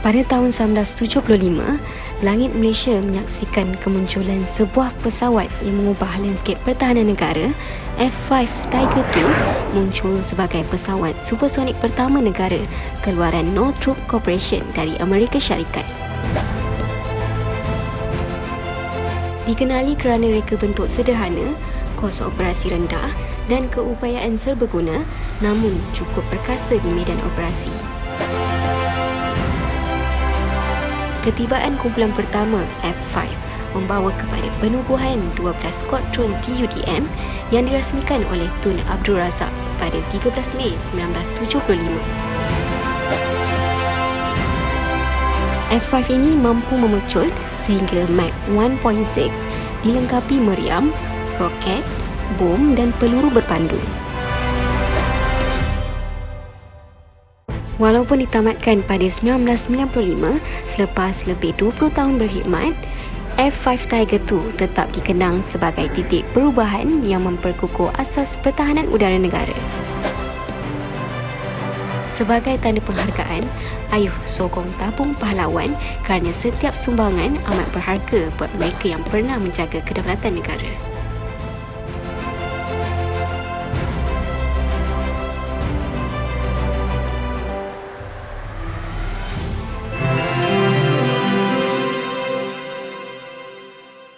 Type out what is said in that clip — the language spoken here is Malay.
Pada tahun 1975, langit Malaysia menyaksikan kemunculan sebuah pesawat yang mengubah landscape pertahanan negara. F5 Tiger II muncul sebagai pesawat supersonik pertama negara keluaran Northrop Corporation dari Amerika Syarikat. Dikenali kerana reka bentuk sederhana, kos operasi rendah dan keupayaan serbaguna, namun cukup perkasa di medan operasi. Ketibaan kumpulan pertama F5 membawa kepada penubuhan 12 skuadron TUDM yang dirasmikan oleh Tun Abdul Razak pada 13 Mei 1975. F5 ini mampu memecut sehingga Mach 1.6 dilengkapi meriam, roket, bom dan peluru berpandu. Walaupun ditamatkan pada 1995, selepas lebih 20 tahun berkhidmat, F5 Tiger II tetap dikenang sebagai titik perubahan yang memperkukuh asas pertahanan udara negara. Sebagai tanda penghargaan, ayuh sokong tabung pahlawan kerana setiap sumbangan amat berharga buat mereka yang pernah menjaga kedaulatan negara.